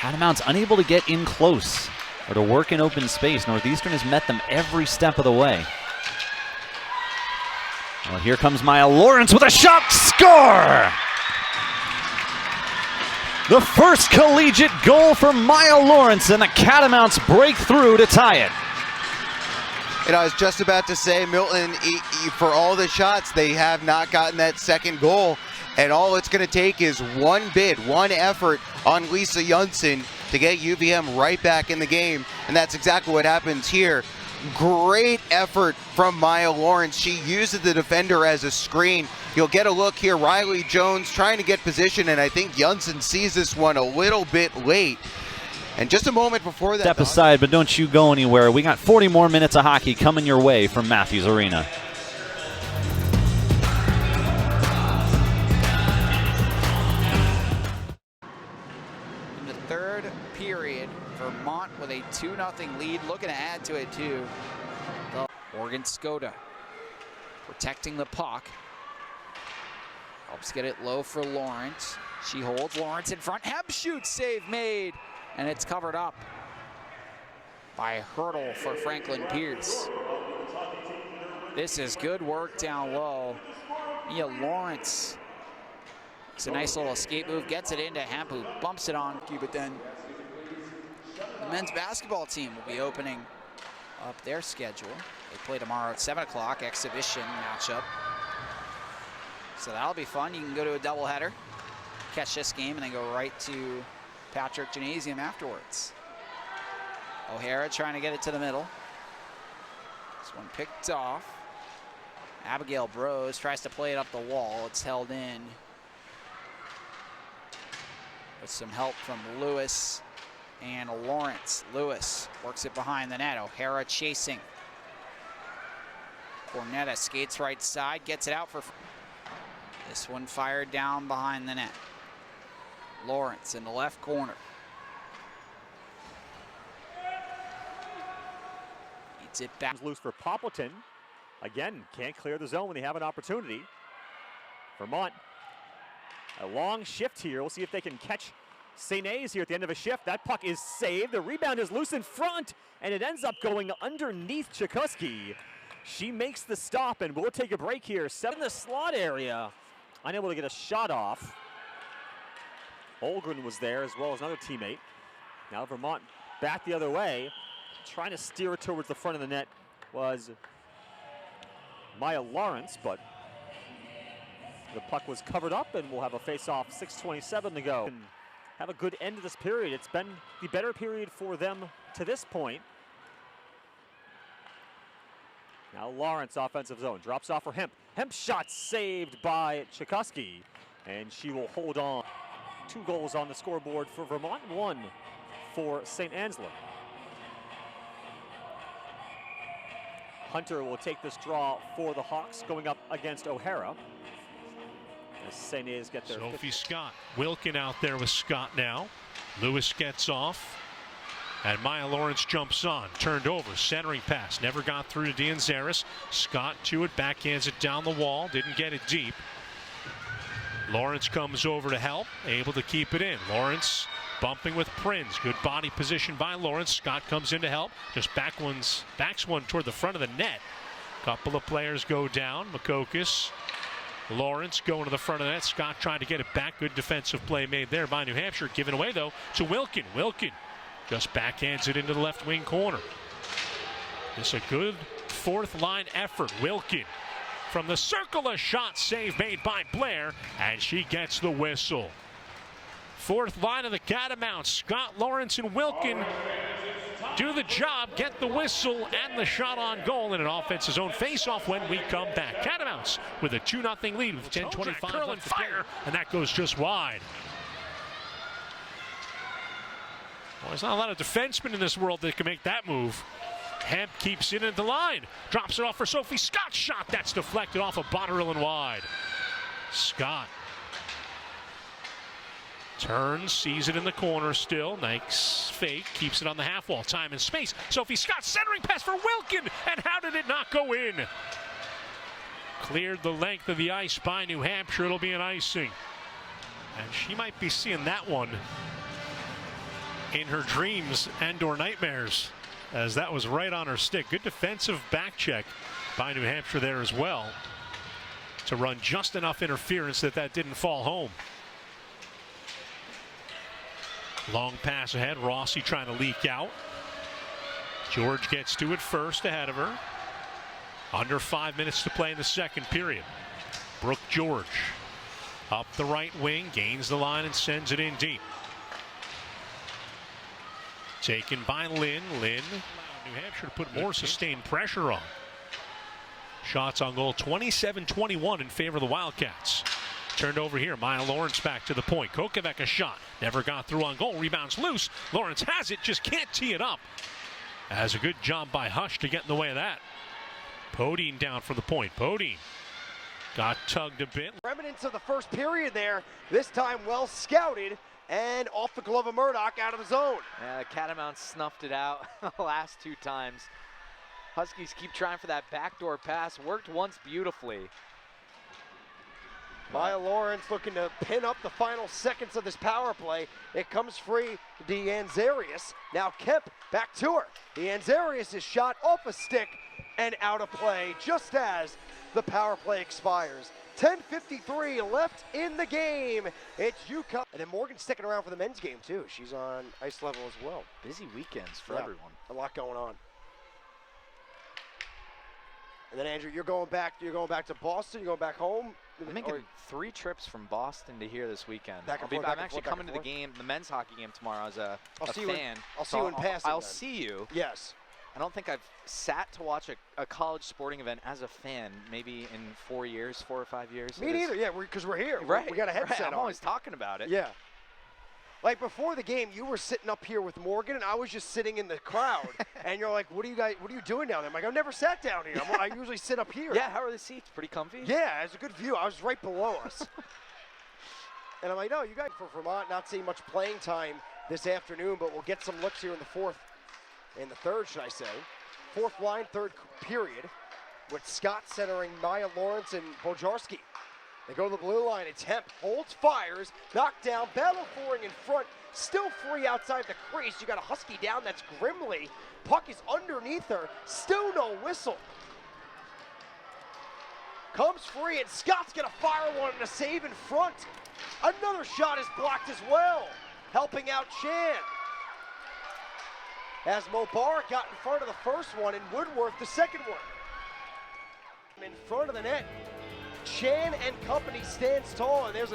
Catamounts unable to get in close or to work in open space. Northeastern has met them every step of the way. Well, here comes Maya Lawrence with a shot. Score! The first collegiate goal for Maya Lawrence, and the Catamounts break through to tie it. And I was just about to say, Milton, for all the shots, they have not gotten that second goal. And all it's going to take is one bid, one effort on Lisa Junson to get UVM right back in the game. And that's exactly what happens here. Great effort from Maya Lawrence. She uses the defender as a screen. You'll get a look here. Riley Jones trying to get position, and I think Junson sees this one a little bit late. And just a moment before that. Step aside, but don't you go anywhere. We got 40 more minutes of hockey coming your way from Matthews Arena. In the third period, Vermont with a 2-0 lead, looking to add to it too. Morgan Skoda protecting the puck. Helps get it low for Lawrence. She holds Lawrence in front. Heb shoots, save made. And it's covered up by Hurdle for Franklin Pierce. This is good work down low. Mia Lawrence. It's a nice little escape move. Gets it into Hemp, who bumps it on. But then the men's basketball team will be opening up their schedule. They play tomorrow at 7 o'clock, exhibition matchup. So that'll be fun. You can go to a doubleheader, catch this game, and then go right to Patrick Gymnasium afterwards. O'Hara trying to get it to the middle. This one picked off. Abigail Brose tries to play it up the wall. It's held in with some help from Lewis and Lawrence. Lewis works it behind the net. O'Hara chasing. Cornetta skates right side, gets it out for... This one fired down behind the net. Lawrence in the left corner. Eats it back. Loose for Poppleton. Again, can't clear the zone when they have an opportunity. Vermont, a long shift here. We'll see if they can catch St. A's here at the end of a shift. That puck is saved. The rebound is loose in front, and it ends up going underneath Chikuski. She makes the stop, and we'll take a break here. Seven in the slot area. Unable to get a shot off. Olgren was there as well as another teammate. Now Vermont back the other way. Trying to steer it towards the front of the net was Maya Lawrence, but the puck was covered up, and we'll have a face-off. 6:27 to go. And have a good end of this period. It's been the better period for them to this point. Now Lawrence, offensive zone, drops off for Hemp. Hemp shot saved by Chikuski, and she will hold on. 2 goals on the scoreboard for Vermont, 1 for St. Ansler. Hunter will take this draw for the Hawks, going up against O'Hara. As St. A's get their... Sophie Scott, Wilkin out there with Scott now. Lewis gets off. And Maya Lawrence jumps on, turned over, centering pass, never got through to Dianzaris. Scott to it, backhands it down the wall, didn't get it deep. Lawrence comes over to help, able to keep it in. Lawrence bumping with Prinz, good body position by Lawrence. Scott comes in to help, just backs one toward the front of the net. Couple of players go down, Makokis. Lawrence going to the front of the net. Scott trying to get it back, good defensive play made there by New Hampshire. Given away though to Wilkin. Wilkin just backhands it into the left wing corner. This is a good fourth line effort. Wilkin from the circle, a shot save made by Blair, and she gets the whistle. Fourth line of the Catamounts, Scott, Lawrence, and Wilkin do the job, get the whistle and the shot on goal in an offensive zone face-off when we come back. Catamounts with a 2-0 lead with 10:25 curl and fire, and that goes just wide. Well, there's not a lot of defensemen in this world that can make that move. Hemp keeps it in the line. Drops it off for Sophie Scott. Shot that's deflected off of Botterill and wide. Scott turns, sees it in the corner still. Nice fake, keeps it on the half wall. Time and space. Sophie Scott centering pass for Wilkin. And how did it not go in? Cleared the length of the ice by New Hampshire. It'll be an icing. And she might be seeing that one in her dreams and/or nightmares, as that was right on her stick. Good defensive back check by New Hampshire there as well to run just enough interference that didn't fall home. Long pass ahead. Rossi trying to leak out. George gets to it first ahead of her. Under 5 minutes to play in the second period. Brooke George up the right wing, gains the line and sends it in deep. Taken by Lynn. Lynn, New Hampshire to put more sustained pressure on. Shots on goal 27-21 in favor of the Wildcats. Turned over here. Maya Lawrence back to the point. Kokovec a shot. Never got through on goal. Rebounds loose. Lawrence has it, just can't tee it up. As a good job by Hush to get in the way of that. Podine down for the point. Podine got tugged a bit. Remnants of the first period there. This time well scouted and off the glove of Murdoch out of the zone. Yeah, the Catamounts snuffed it out the last 2 times. Huskies keep trying for that backdoor pass. Worked once beautifully. Maya Lawrence looking to pin up the final seconds of this power play. It comes free to D'Anzarius. Now Kemp back to her. D'Anzarius is shot off a stick and out of play just as the power play expires. 10:53 left in the game. It's UConn. And then Morgan's sticking around for the men's game too. She's on ice level as well. Busy weekends for everyone. A lot going on. And then Andrew, you're going back to Boston. You're going back home. I'm making 3 trips from Boston to here this weekend. I'm actually coming to the game, the men's hockey game tomorrow as a fan. I'll see you in passing. I'll see you. Yes. I don't think I've sat to watch a college sporting event as a fan maybe in 4 years, 4 or 5 years. Me neither. Yeah, because we're here. Right. We got a headset I'm on. always talking about it. Yeah. Like before the game, you were sitting up here with Morgan, and I was just sitting in the crowd. And you're like, "What are you doing down there?" I'm like, "I've never sat down here. I usually sit up here." Yeah. How are the seats? Pretty comfy. Yeah, it's a good view. I was right below us. And I'm like, "No, you guys for Vermont not seeing much playing time this afternoon, but we'll get some looks here in the third, should I say? Fourth line, third period, with Scott centering Maya Lawrence and Bojarski. They go to the blue line. It's Hemp. Holds, fires, knocked down. Battle forward in front. Still free outside the crease. You got a Husky down. That's Grimley. Puck is underneath her. Still no whistle. Comes free, and Scott's going to fire one and a save in front. Another shot is blocked as well. Helping out Chan. As Mubarak got in front of the first one and Woodworth the second one. In front of the net. Chan and company stands tall, and there's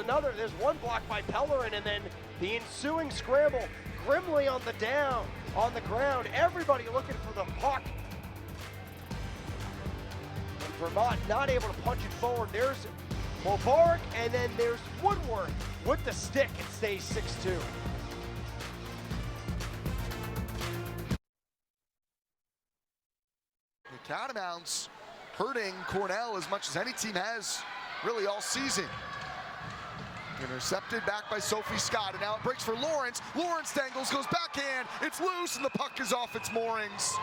one block by Pellerin, and then the ensuing scramble. Grimley on the ground, everybody looking for the puck. And Vermont not able to punch it forward. There's Mubarak, and then there's Woodworth with the stick. It stays 6-2. The Catamounts hurting Cornell as much as any team has really all season. Intercepted back by Sophie Scott, and now it breaks for Lawrence. Lawrence dangles, goes backhand, it's loose, and the puck is off its moorings.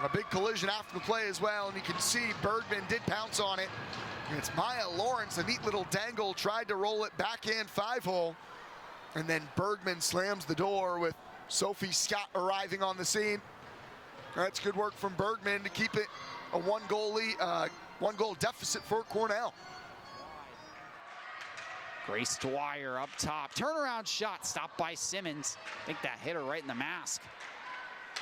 A big collision after the play as well, and you can see Bergman did pounce on it. And it's Maya Lawrence, a neat little dangle, tried to roll it backhand 5-hole, and then Bergman slams the door with Sophie Scott arriving on the scene. That's good work from Bergman to keep it a one goal deficit for Cornell. Grace Dwyer up top. Turnaround shot stopped by Simmons. I think that hit her right in the mask.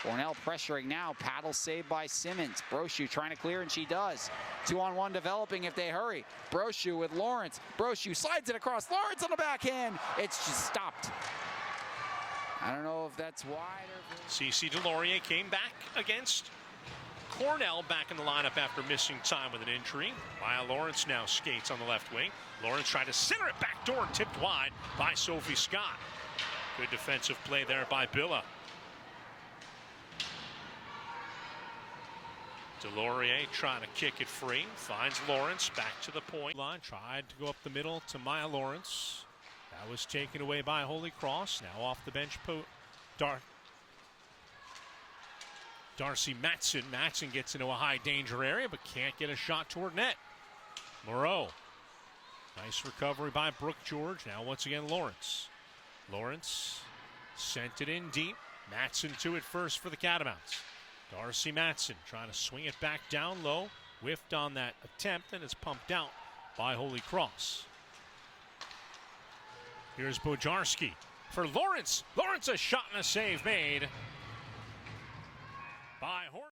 Cornell pressuring now. Paddle saved by Simmons. Brochu trying to clear, and she does. 2-on-1 developing if they hurry. Brochu with Lawrence. Brochu slides it across. Lawrence on the backhand. It's just stopped. I don't know if that's wide or... CeCe Delorier came back against Cornell back in the lineup after missing time with an injury. Maya Lawrence now skates on the left wing. Lawrence tried to center it back door and tipped wide by Sophie Scott. Good defensive play there by Billa. Delorier trying to kick it free. Finds Lawrence back to the point line. Tried to go up the middle to Maya Lawrence. That was taken away by Holy Cross. Now off the bench, Darcy Matson. Matson gets into a high danger area, but can't get a shot toward net. Moreau. Nice recovery by Brooke George. Now once again Lawrence. Lawrence sent it in deep. Matson to it first for the Catamounts. Darcy Matson trying to swing it back down low. Whiffed on that attempt and it's pumped out by Holy Cross. Here's Bojarski for Lawrence. Lawrence, a shot and a save made by Horton.